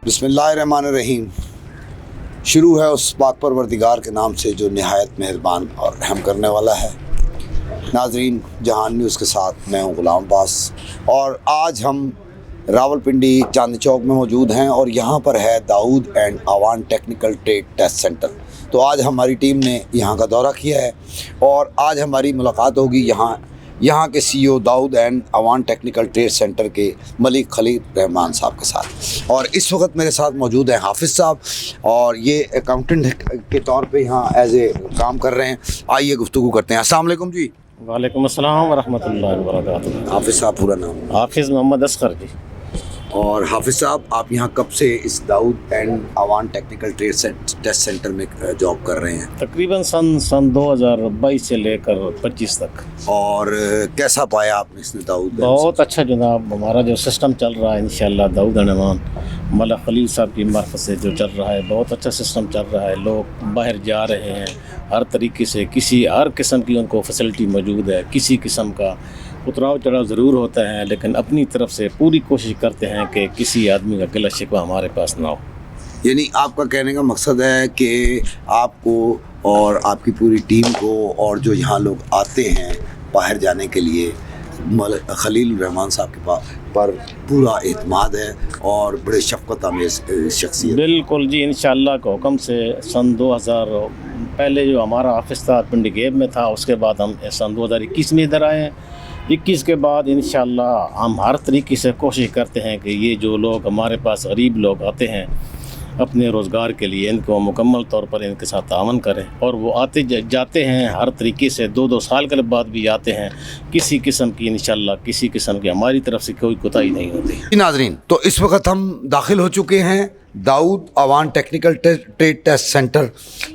بسم اللہ الرحمن الرحیم. شروع ہے اس پاک پروردگار کے نام سے جو نہایت مہربان اور رحم کرنے والا ہے. ناظرین، جہان نیوز کے ساتھ میں ہوں غلام عباس، اور آج ہم راولپنڈی چاندنی چوک میں موجود ہیں اور یہاں پر ہے Dawood and Awan technical trade test centre. تو آج ہماری ٹیم نے یہاں کا دورہ کیا ہے اور آج ہماری ملاقات ہوگی یہاں کے C E O Dawood and Awan technical trade centre کے ملک خلیل رحمان صاحب کے ساتھ. اور اس وقت میرے ساتھ موجود ہیں حافظ صاحب، اور یہ اکاؤنٹنٹ کے طور پہ یہاں ایز اے کام کر رہے ہیں. آئیے گفتگو کرتے ہیں. السلام علیکم جی. وعلیکم السلام ورحمۃ اللہ وبرکاتہ. حافظ صاحب پورا نام؟ حافظ محمد اصغر جی. اور حافظ صاحب، آپ یہاں کب سے اس Dawood and Awan technical trade test centre میں جاب کر رہے ہیں؟ تقریباً سن 2022 سے لے کر 25 تک. اور کیسا پایا آپ نے اس نے داؤد؟ بہت اچھا جناب. ہمارا جو سسٹم چل رہا ہے انشاءاللہ داؤد اینڈ آوان ملک خلیل صاحب کی معرفت سے جو چل رہا ہے، بہت اچھا سسٹم چل رہا ہے. لوگ باہر جا رہے ہیں ہر طریقے سے، ہر قسم کی ان کو فیسلٹی موجود ہے. کسی قسم کا اتراؤ چڑھاؤ ضرور ہوتا ہے، لیکن اپنی طرف سے پوری کوشش کرتے ہیں کہ کسی آدمی کا گلہ شکوہ ہمارے پاس نہ ہو. یعنی آپ کا کہنے کا مقصد ہے کہ آپ کو اور آپ کی پوری ٹیم کو اور جو یہاں لوگ آتے ہیں باہر جانے کے لیے، خلیل الرحمان صاحب کے پاس پر پورا اعتماد ہے اور بڑے شفقت آمیز شخصیت. بالکل جی، انشاءاللہ کے حکم سے سن 2000 پہلے جو ہمارا آفس تھا پنڈی گیب میں تھا، اس کے بعد ہم سن 2021 میں ادھر آئے ہیں. 21 کے بعد انشاءاللہ ہم ہر طریقے سے کوشش کرتے ہیں کہ یہ جو لوگ ہمارے پاس غریب لوگ آتے ہیں اپنے روزگار کے لیے، ان کو مکمل طور پر ان کے ساتھ تعاون کریں. اور وہ آتے جاتے ہیں ہر طریقے سے، 2 سال کے بعد بھی آتے ہیں. کسی قسم کی انشاءاللہ کسی قسم کی ہماری طرف سے کوئی کوتاہی نہیں ہوتی. ناظرین، تو اس وقت ہم داخل ہو چکے ہیں داؤد آوان ٹیکنیکل ٹریڈ ٹیسٹ سینٹر،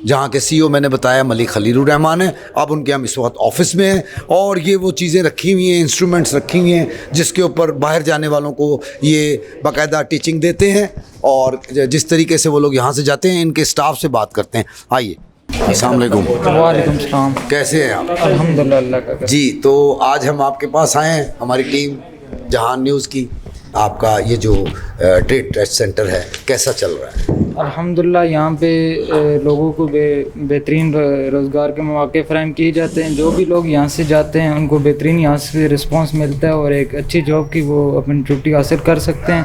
جہاں کے سی ای او میں نے بتایا ملک خلیل الرحمان ہیں. اب ان کے ہم اس وقت آفس میں ہیں اور یہ وہ چیزیں رکھی ہوئی ہیں، انسٹرومنٹس رکھی ہوئی ہیں جس کے اوپر باہر جانے والوں کو یہ باقاعدہ ٹیچنگ دیتے ہیں، اور جس طریقے سے وہ لوگ یہاں سے جاتے ہیں ان کے اسٹاف سے بات کرتے ہیں. آئیے. السلام علیکم. وعلیکم السلام. کیسے ہیں آپ؟ الحمدللہ اللہ کا. جی، تو آج ہم آپ کے پاس آئے ہیں، ہماری ٹیم جہان نیوز کی. آپ کا یہ جو ٹریڈ ٹیسٹ سینٹر ہے کیسا چل رہا ہے؟ الحمدللہ یہاں پہ لوگوں کو بہترین روزگار کے مواقع فراہم کیے جاتے ہیں. جو بھی لوگ یہاں سے جاتے ہیں ان کو بہترین یہاں سے رسپانس ملتا ہے اور ایک اچھی جاب کی وہ اپنی ڈیوٹی حاصل کر سکتے ہیں.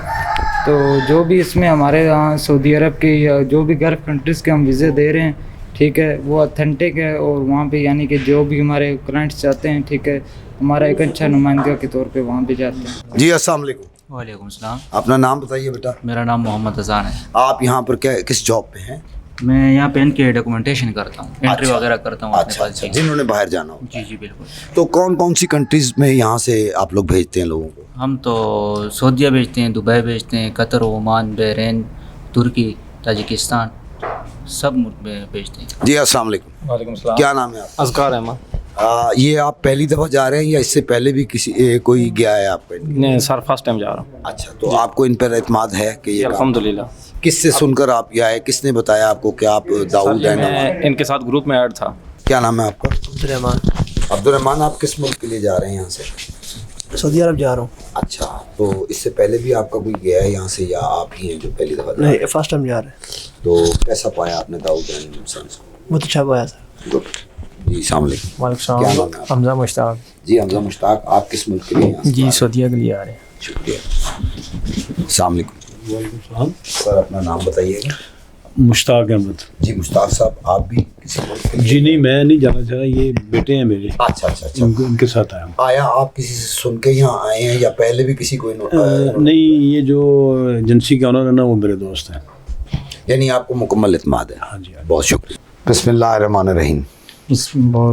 تو جو بھی اس میں ہمارے یہاں سعودی عرب کے یا جو بھی گلف کنٹریز کے ہم ویزے دے رہے ہیں، ٹھیک ہے، وہ اتھینٹک ہے. اور وہاں پہ یعنی کہ جو بھی ہمارے کلائنٹس جاتے ہیں، ٹھیک ہے، ہمارا ایک اچھا نمائندہ کے طور پہ وہاں پہ جاتے ہیں. جی السلام علیکم. وعلیکم السلام. اپنا نام بتائیے بیٹا. میرا نام محمد اذان ہے. آپ یہاں پر کس جاب پہ ہیں؟ میں یہاں پہ ان کے ڈاکومنٹیشن کرتا ہوں، انٹری وغیرہ کرتا ہوں. اچھا، جنہوں نے باہر جانا ہو. جی بالکل. تو کون سی کنٹریز میں یہاں سے آپ لوگ بھیجتے ہیں لوگوں کو؟ ہم تو سعودیہ بھیجتے ہیں، دبئی بھیجتے ہیں، قطر، عمان، بحرین، ترکی، تاجکستان، سب ملک میں بھیجتے ہیں. جی السلام علیکم. وعلیکم السلام. کیا نام ہے آپ؟ اذکار احمد. یہ آپ پہلی دفعہ جا رہے ہیں یا اس سے پہلے بھی کوئی گیا ہے آپ کا؟ نہیں سر، فرسٹ ٹائم جا رہا ہوں. اچھا، تو آپ کو ان پر اعتماد ہے کہ یہ الحمدللہ. کس سے سن کر آپ یہ آئے؟ کس نے بتایا آپ کو کہ آپ داؤد اینڈ میں ان کے ساتھ گروپ میں ایڈ تھا. کیا نام ہے آپ کا؟ عبدالرحمان. آپ کس ملک کے لیے جا رہے ہیں یہاں سے؟ سعودی عرب جا رہا ہوں. اچھا، تو اس سے پہلے بھی آپ کا کوئی گیا ہے یہاں سے یا آپ ہی ہیں جو پہلی دفعہ؟ نہیں، فرسٹ ٹائم جا رہے ہیں. تو کیسا پایا آپ نے داؤد اینڈ سنس کو؟ بہت اچھا پایا سر. گڈ. جی السلام علیکم. وعلیکم کیا السلام. نام ہے آپ؟ حمزہ مشتاق. جی حمزہ مشتاق. آپ کس ملک کے لیے؟ جی سعودیہ کے لیے آ رہے ہیں. شکریہ. السلام علیکم. وعلیکم السلام. سر اپنا نام بتائیے گا. مشتاق احمد. جی مشتاق صاحب، آپ بھی کسی ملک کے لیے؟ جی نہیں، میں نہیں جانا چاہ رہا، یہ بیٹے ہیں میرے. اچھا اچھا اچھا. ان کے ساتھ آیا ہوں. آیا آپ کسی سے سن کے یہاں آئے ہیں یا پہلے بھی کسی کو نہیں، یہ جو ایجنسی کا آنر ہے نا وہ میرے دوست ہیں. یعنی آپ کو مکمل اعتماد ہے؟ ہاں جی. بہت شکریہ. بسم اللہ الرحمن الرحیم.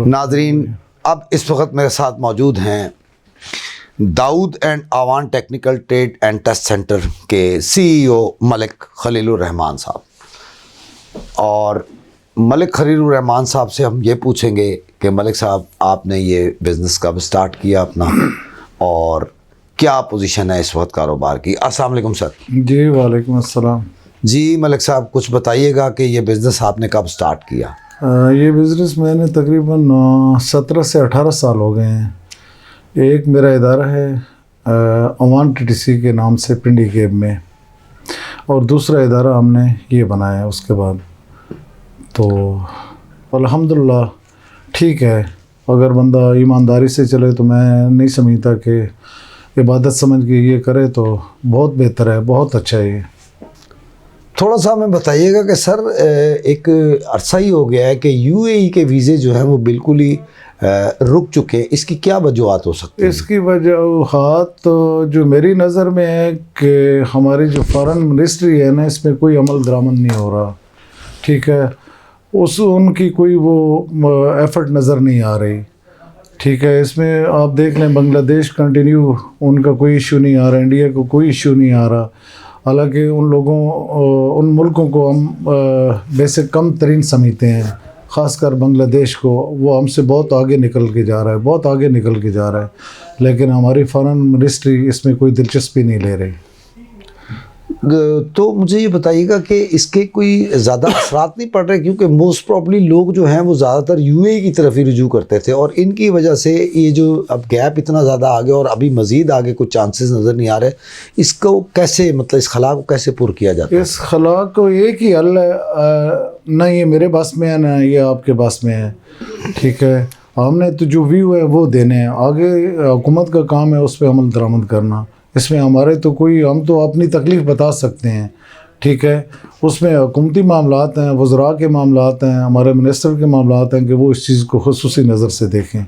ناظرین، اب اس وقت میرے ساتھ موجود ہیں Dawood and Awan technical trade and test centre کے سی ای او ملک خلیل الرحمان صاحب. اور ملک خلیل الرحمان صاحب سے ہم یہ پوچھیں گے کہ ملک صاحب، آپ نے یہ بزنس کب سٹارٹ کیا اپنا اور کیا پوزیشن ہے اس وقت کاروبار کی؟ السلام علیکم سر. جی وعلیکم السلام. جی ملک صاحب، کچھ بتائیے گا کہ یہ بزنس آپ نے کب سٹارٹ کیا؟ یہ بزنس میں نے تقریباً 17 سے 18 سال ہو گئے ہیں. ایک میرا ادارہ ہے آوان ٹی ٹی سی کے نام سے پنڈی گیب میں، اور دوسرا ادارہ ہم نے یہ بنایا اس کے بعد. تو الحمدللہ ٹھیک ہے. اگر بندہ ایمانداری سے چلے تو میں نہیں سمجھتا کہ عبادت سمجھ کے یہ کرے تو بہت بہتر ہے, بہت اچھا ہے یہ. تھوڑا سا ہمیں بتائیے گا کہ سر ایک عرصہ ہی ہو گیا ہے کہ یو اے ای کے ویزے جو ہیں وہ بالکل ہی رک چکے ہیں, اس کی کیا وجوہات ہو سکتی ہیں؟ اس کی وجوہات جو میری نظر میں ہے کہ ہماری جو فارن منسٹری ہے نا, اس میں کوئی عمل درآمد نہیں ہو رہا. ٹھیک ہے, ان کی کوئی وہ ایفرٹ نظر نہیں آ رہی. ٹھیک ہے, اس میں آپ دیکھ لیں بنگلہ دیش کنٹینیو, ان کا کوئی ایشو نہیں آ رہا, انڈیا کو کوئی ایشو نہیں آ رہا. حالانکہ ان ملکوں کو ہم ویسے کم ترین سمجھتے ہیں, خاص کر بنگلہ دیش کو. وہ ہم سے بہت آگے نکل کے جا رہا ہے, بہت آگے نکل کے جا رہا ہے, لیکن ہماری فارن منسٹری اس میں کوئی دلچسپی نہیں لے رہی. تو مجھے یہ بتائیے گا کہ اس کے کوئی زیادہ اثرات نہیں پڑ رہے, کیونکہ موسٹ پرابلی لوگ جو ہیں وہ زیادہ تر یو اے کی طرف ہی رجوع کرتے تھے, اور ان کی وجہ سے یہ جو اب گیپ اتنا زیادہ آ گیا اور ابھی مزید آگے کچھ چانسز نظر نہیں آ رہے, اس کو کیسے مطلب اس خلا کو کیسے پر کیا جاتا ہے؟ اس خلا کو ایک ہی حل ہے, نہ یہ میرے بس میں ہے نہ یہ آپ کے بس میں ہے. ٹھیک ہے, ہم نے تو جو ویو ہے وہ دینے ہیں, آگے حکومت کا کام ہے اس پہ عمل درآمد کرنا. اس میں ہمارے تو کوئی, ہم تو اپنی تکلیف بتا سکتے ہیں. ٹھیک ہے, اس میں حکومتی معاملات ہیں, وزراء کے معاملات ہیں, ہمارے منسٹر کے معاملات ہیں کہ وہ اس چیز کو خصوصی نظر سے دیکھیں.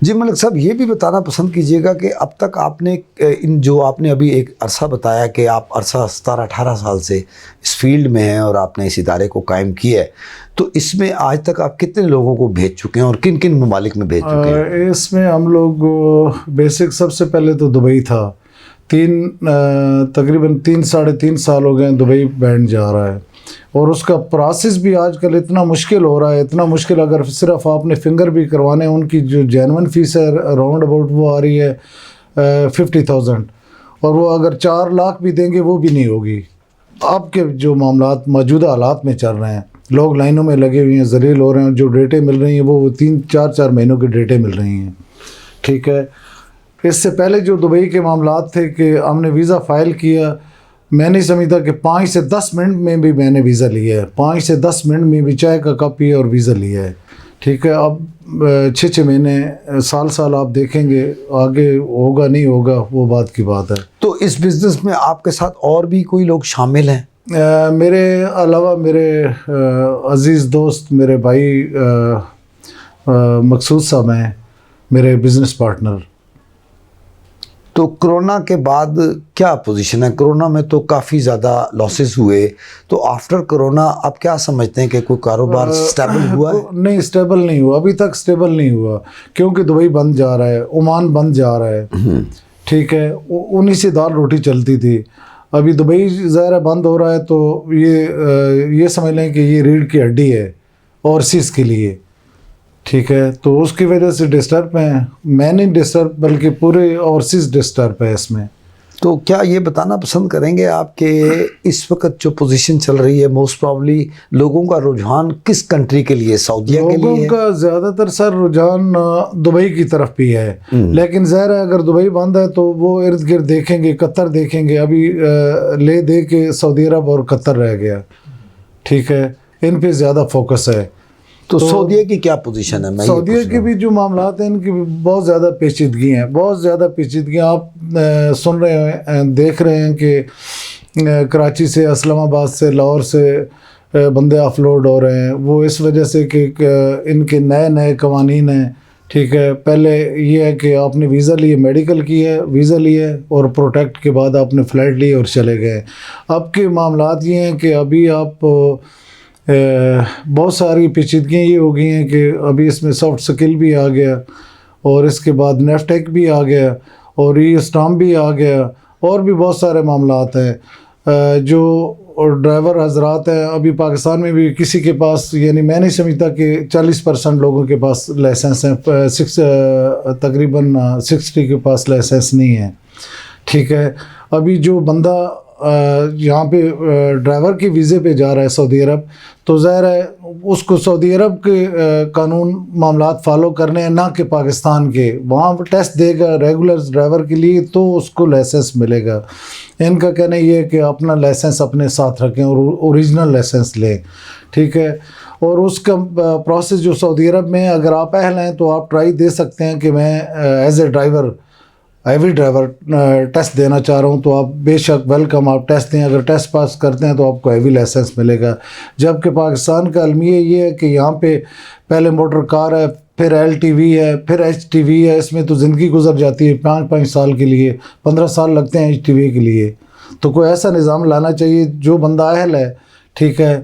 جی ملک صاحب, یہ بھی بتانا پسند کیجیے گا کہ اب تک آپ نے جو آپ نے ابھی ایک عرصہ بتایا کہ آپ عرصہ 17-18 سال سے اس فیلڈ میں ہیں اور آپ نے اس ادارے کو قائم کیا ہے, تو اس میں آج تک آپ کتنے لوگوں کو بھیج چکے ہیں اور کن کن ممالک میں بھیج چکے ہیں؟ اس میں ہم لوگ بیسک سب سے پہلے تو دبئی تھا. تقریباً 3-3.5 سال ہو گئے دبئی بینڈ جا رہا ہے, اور اس کا پروسیس بھی آج کل اتنا مشکل ہو رہا ہے, اتنا مشکل. اگر صرف آپ نے فنگر بھی کروانے, ان کی جو جینون فیس ہے راؤنڈ اباؤٹ وہ آ رہی ہے 50,000, اور وہ اگر 4 لاکھ بھی دیں گے وہ بھی نہیں ہوگی. اب کے جو معاملات موجودہ حالات میں چل رہے ہیں, لوگ لائنوں میں لگے ہوئے ہیں, ذلیل ہو رہے ہیں, جو ڈیٹیں مل رہی ہیں وہ 3-4 مہینوں کی ڈیٹیں مل رہی ہیں. ٹھیک ہے, اس سے پہلے جو دبئی کے معاملات تھے کہ ہم نے ویزا فائل کیا, میں نہیں سمجھتا کہ 5 سے 10 منٹ میں بھی میں نے ویزا لیا ہے, 5 سے 10 منٹ میں بھی چائے کا کپ پیا اور ویزا لیا ہے. ٹھیک ہے, اب 6 مہینے سال آپ دیکھیں گے, آگے ہوگا نہیں ہوگا وہ بات کی بات ہے. تو اس بزنس میں آپ کے ساتھ اور بھی کوئی لوگ شامل ہیں؟ میرے علاوہ میرے عزیز دوست, میرے بھائی مقصود صاحب ہیں میرے بزنس پارٹنر. تو کرونا کے بعد کیا پوزیشن ہے؟ کرونا میں تو کافی زیادہ لاسز ہوئے, تو آفٹر کرونا آپ کیا سمجھتے ہیں کہ کوئی کاروبار سٹیبل ہوا ہے؟ نہیں, سٹیبل نہیں ہوا, ابھی تک سٹیبل نہیں ہوا, کیونکہ دبئی بند جا رہا ہے, عمان بند جا رہا ہے. ٹھیک ہے, انہی سے دال روٹی چلتی تھی. ابھی دبئی ظاہر بند ہو رہا ہے, تو یہ سمجھ لیں کہ یہ ریڑھ کی ہڈی ہے اوورسیز کے لیے. ٹھیک ہے, تو اس کی وجہ سے ڈسٹرب ہیں. میں نہیں ڈسٹرب, بلکہ پورے اوورسیز ڈسٹرب ہے اس میں. تو کیا یہ بتانا پسند کریں گے آپ کہ اس وقت جو پوزیشن چل رہی ہے, موسٹ پرابلی لوگوں کا رجحان کس کنٹری کے لیے, سعودیہ کے لیے؟ لوگوں کا زیادہ تر سر رجحان دبئی کی طرف بھی ہے, لیکن ظاہر ہے اگر دبئی بند ہے تو وہ ارد گرد دیکھیں گے, قطر دیکھیں گے. ابھی لے دے کے سعودی عرب اور قطر رہ گیا. ٹھیک ہے, ان پہ زیادہ فوکس ہے. تو سعودیہ کی کیا پوزیشن ہے؟ سعودیہ کے بھی جو معاملات ہیں ان کی بہت زیادہ پیچیدگی ہیں, بہت زیادہ پیچیدگیاں. آپ سن رہے ہیں, دیکھ رہے ہیں کہ کراچی سے, اسلام آباد سے, لاہور سے بندے آفلوڈ ہو رہے ہیں. وہ اس وجہ سے کہ ان کے نئے قوانین ہیں. ٹھیک ہے, پہلے یہ ہے کہ آپ نے ویزا لیے, میڈیکل کی ہے, ویزا لیے اور پروٹیکٹ کے بعد آپ نے فلائٹ لی اور چلے گئے. اب کے معاملات یہ ہیں کہ ابھی آپ بہت ساری پیچیدگیاں یہ ہو گئی ہیں کہ ابھی اس میں سافٹ سکل بھی آ گیا, اور اس کے بعد نیفٹیک بھی آ گیا, اور ای اسٹام بھی آ گیا, اور بھی بہت سارے معاملات ہیں. جو ڈرائیور حضرات ہیں ابھی پاکستان میں بھی کسی کے پاس, یعنی میں نہیں سمجھتا کہ 40% لوگوں کے پاس لائسنس ہیں, تقریباً 60 کے پاس لائسنس نہیں ہے. ٹھیک ہے, ابھی جو بندہ یہاں پہ ڈرائیور کے ویزے پہ جا رہا ہے سعودی عرب, تو ظاہر ہے اس کو سعودی عرب کے قانون معاملات فالو کرنے ہیں, نہ کہ پاکستان کے. وہاں ٹیسٹ دے گا ریگولر ڈرائیور کے لیے تو اس کو لائسنس ملے گا. ان کا کہنا یہ ہے کہ اپنا لائسنس اپنے ساتھ رکھیں اور اوریجنل لائسنس لیں، ٹھیک ہے. اور اس کا پروسیس جو سعودی عرب میں، اگر آپ اہل ہیں تو آپ ٹرائی دے سکتے ہیں کہ میں as a driver, heavy driver test دینا چاہ رہا ہوں، تو آپ بے شک ویلکم، آپ ٹیسٹ دیں. اگر ٹیسٹ پاس کرتے ہیں تو آپ کو ہیوی لائسنس ملے گا. جبکہ پاکستان کا المیہ یہ ہے کہ یہاں پہ پہلے موٹر کار ہے، پھر LTV ہے، پھر HTV ہے. اس میں تو زندگی گزر جاتی ہے 5 سال کے لیے، 15 سال لگتے ہیں HTV کے لیے. تو کوئی ایسا نظام لانا چاہیے جو بندہ اہل ہے، ٹھیک ہے،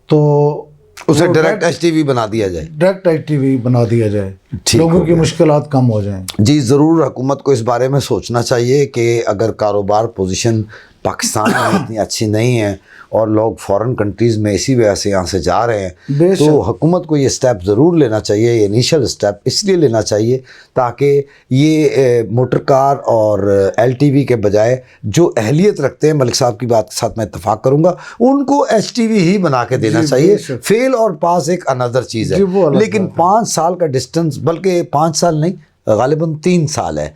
تو اسے ڈائریکٹ HTV بنا دیا جائے، ڈائریکٹ HTV بنا دیا جائے، لوگوں کی مشکلات کم ہو جائیں. جی ضرور حکومت کو اس بارے میں سوچنا چاہیے کہ اگر کاروبار پوزیشن پاکستان میں اتنی اچھی نہیں ہے اور لوگ فورن کنٹریز میں اسی وجہ سے یہاں سے جا رہے ہیں، تو حکومت کو یہ سٹیپ ضرور لینا چاہیے. یہ انیشل سٹیپ اس لیے لینا چاہیے تاکہ یہ موٹر کار اور LTV کے بجائے جو اہلیت رکھتے ہیں، ملک صاحب کی بات کے ساتھ میں اتفاق کروں گا، ان کو HTV ہی بنا کے دینا چاہیے. فیل اور پاس ایک اندر چیز ہے، لیکن 5 سال کا ڈسٹنس، بلکہ 5 سال نہیں، غالباً 3 سال ہے.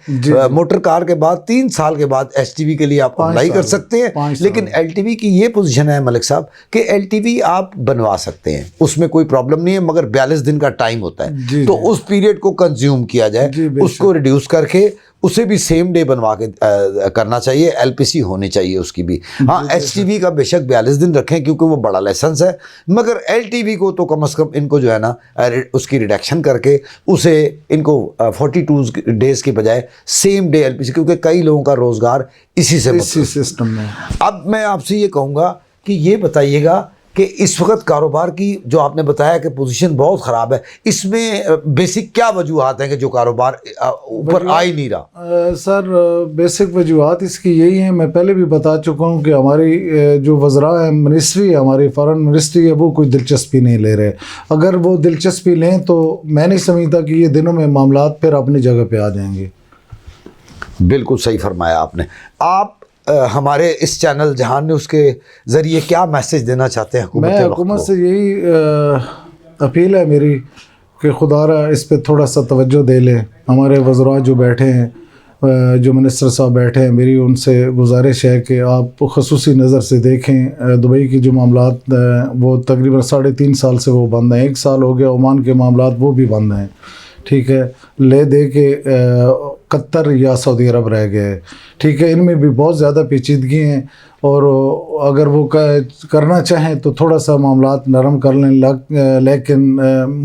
موٹر کار کے بعد 3 سال کے بعد HTV کے لیے آپ اپلائی کر سکتے ہیں. لیکن LTV کی یہ پوزیشن ہے ملک صاحب کہ LTV آپ بنوا سکتے ہیں، اس میں کوئی پرابلم نہیں ہے، مگر 42 دن کا ٹائم ہوتا ہے. تو اس پیریڈ کو کنزیوم کیا جائے، اس کو ریڈیوس کر کے اسے بھی سیم ڈے بنوا کے کرنا چاہیے. LPC ہونی چاہیے اس کی بھی. ہاں HTV کا بے شک 42 دن رکھیں کیونکہ وہ بڑا لائسنس ہے، مگر LTV کو تو کم از کم ان کو جو ہے نا اس کی ریڈکشن کر کے اسے ان کو 42 ڈیز کے بجائے سیم ڈے LPC، کیونکہ کئی لوگوں کا روزگار اسی سسٹم میں. اب میں آپ سے یہ کہوں گا کہ یہ بتائیے گا کہ اس وقت کاروبار کی جو آپ نے بتایا کہ پوزیشن بہت خراب ہے، اس میں بیسک کیا وجوہات ہیں کہ جو کاروبار اوپر آ ہی نہیں رہا؟ سر بیسک وجوہات اس کی یہی ہیں، میں پہلے بھی بتا چکا ہوں کہ ہماری جو وزراء ہیں، منسٹری ہے ہماری، فارن منسٹری ہے، وہ کوئی دلچسپی نہیں لے رہے. اگر وہ دلچسپی لیں تو میں نہیں سمجھتا کہ یہ دنوں میں معاملات پھر اپنی جگہ پہ آ جائیں گے. بالکل صحیح فرمایا آپ نے. آپ ہمارے اس چینل جہان نیوز کے ذریعے کیا میسج دینا چاہتے ہیں میں حکومت سے یہی اپیل ہے میری کہ خدا را اس پہ تھوڑا سا توجہ دے لیں. ہمارے وزراء جو بیٹھے ہیں، جو منسٹر صاحب بیٹھے ہیں، میری ان سے گزارش ہے کہ آپ خصوصی نظر سے دیکھیں. دبئی کے جو معاملات وہ تقریباً 3.5 سال سے وہ بند ہیں. 1 سال ہو گیا عمان کے معاملات وہ بھی بند ہیں، ٹھیک ہے. لے دے کے قطر یا سعودی عرب رہ گئے، ٹھیک ہے. ان میں بھی بہت زیادہ پیچیدگی ہیں، اور اگر وہ کرنا چاہیں تو تھوڑا سا معاملات نرم کر لیں. لیکن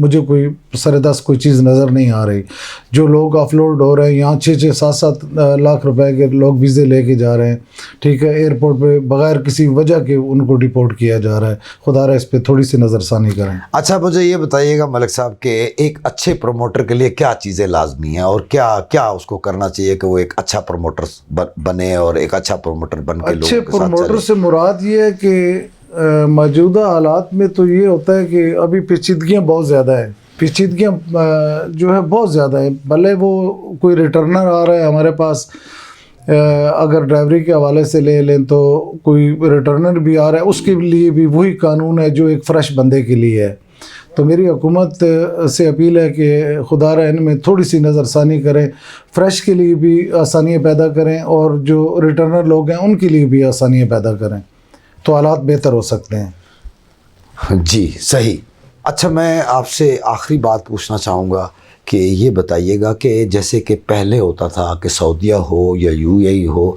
مجھے کوئی سر دست کوئی چیز نظر نہیں آ رہی. جو لوگ آفلوڈ ہو رہے ہیں یہاں 6-6 7-7 لاکھ روپے کے لوگ ویزے لے کے جا رہے ہیں، ٹھیک ہے. ایئرپورٹ پہ بغیر کسی وجہ کے ان کو ڈیپورٹ کیا جا رہا ہے. خدا را اس پہ تھوڑی سی نظر ثانی کریں. اچھا مجھے یہ بتائیے گا ملک صاحب کہ ایک اچھے پروموٹر کے لیے کیا چیزیں لازمی ہیں اور کیا اس کو کرنا چاہیے کہ وہ ایک اچھا پروموٹر بنے اور ایک اچھا پروموٹر بن کے لوگوں کے ساتھ چلے؟ پروموٹر سے مراد یہ ہے کہ موجودہ حالات میں تو یہ ہوتا ہے کہ ابھی پیچیدگیاں بہت زیادہ ہیں. پیچیدگیاں جو ہے بہت زیادہ ہیں. بھلے وہ کوئی ریٹرنر آ رہا ہے ہمارے پاس، اگر ڈرائیوری کے حوالے سے لے لیں تو کوئی ریٹرنر بھی آ رہا ہے، اس کے لیے بھی وہی قانون ہے جو ایک فریش بندے کے لیے ہے. تو میری حکومت سے اپیل ہے کہ خدا را ان میں تھوڑی سی نظر ثانی کریں، فریش کے لیے بھی آسانیاں پیدا کریں اور جو ریٹرنر لوگ ہیں ان کے لیے بھی آسانیاں پیدا کریں، تو حالات بہتر ہو سکتے ہیں. جی صحیح. اچھا میں آپ سے آخری بات پوچھنا چاہوں گا کہ یہ بتائیے گا کہ جیسے کہ پہلے ہوتا تھا کہ سعودیہ ہو یا UAE ہو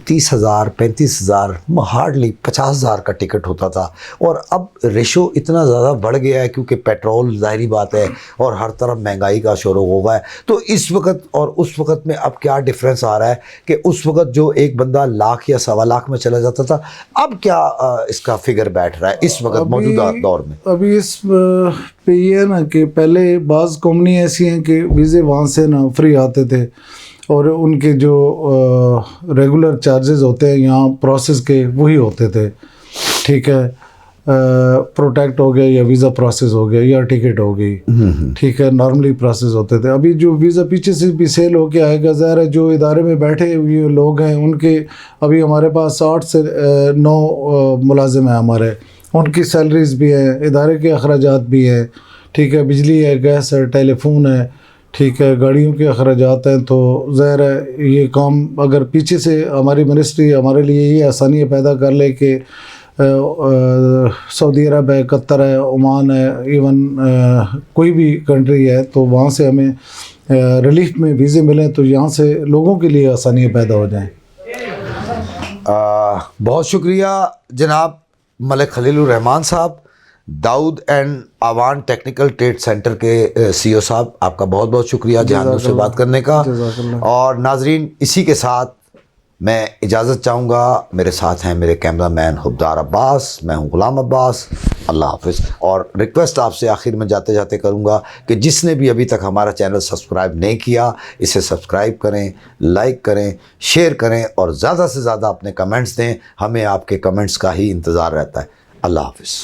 30,000 35,000 ہارڈلی 50,000 کا ٹکٹ ہوتا تھا، اور اب ریشو اتنا زیادہ بڑھ گیا ہے کیونکہ پیٹرول ظاہری بات ہے اور ہر طرف مہنگائی کا شور و غوغا ہے. تو اس وقت اور اس وقت میں اب کیا ڈفرینس آ رہا ہے کہ اس وقت جو ایک بندہ لاکھ یا 1.25 لاکھ میں چلا جاتا تھا، اب کیا اس کا فگر بیٹھ رہا ہے اس وقت موجودہ دور میں؟ ابھی اس پہ یہ ہے نا کہ پہلے بعض کمپنی ایسی ہیں کہ ویزے وہاں سے نا فری آتے تھے، اور ان کے جو ریگولر چارجز ہوتے ہیں یہاں پروسیس کے وہی ہوتے تھے، ٹھیک ہے. پروٹیکٹ ہو گیا یا ویزا پروسیس ہو گیا یا ٹکٹ ہو گئی، ٹھیک ہے، نارملی پروسیس ہوتے تھے. ابھی جو ویزا پیچھے سے بھی سیل ہو کے آئے گا، ظاہر ہے جو ادارے میں بیٹھے ہوئے لوگ ہیں ان کے ابھی ہمارے پاس 8 سے 9 ملازم ہیں ہمارے، ان کی سیلریز بھی ہیں، ادارے کے اخراجات بھی ہیں، ٹھیک ہے، بجلی ہے، گیس ہے، ٹیلی فون ہے، ٹھیک ہے، گاڑیوں کے اخراجات ہیں، تو ظاہر ہے یہ کام اگر پیچھے سے ہماری منسٹری ہمارے لیے یہ آسانیاں پیدا کر لے کہ سعودی عرب ہے، قطر ہے، عمان ہے، ایون کوئی بھی کنٹری ہے، تو وہاں سے ہمیں ریلیف میں ویزے ملیں تو یہاں سے لوگوں کے لیے آسانیاں پیدا ہو جائیں۔ بہت شکریہ جناب ملک Khalil ur-Rahman sahib, Dawood and Awan technical trade centre کے سی او صاحب، آپ کا بہت بہت شکریہ جہان نیوز سے بات کرنے کا۔ اور ناظرین، اسی کے ساتھ میں اجازت چاہوں گا، میرے ساتھ ہیں میرے کیمرہ مین حبدار عباس، میں ہوں غلام عباس، اللہ حافظ۔ اور ریکویسٹ آپ سے آخر میں جاتے جاتے کروں گا کہ جس نے بھی ابھی تک ہمارا چینل سبسکرائب نہیں کیا، اسے سبسکرائب کریں، لائک کریں، شیئر کریں اور زیادہ سے زیادہ اپنے کمنٹس دیں، ہمیں آپ کے کمنٹس کا ہی انتظار رہتا ہے۔ اللہ حافظ۔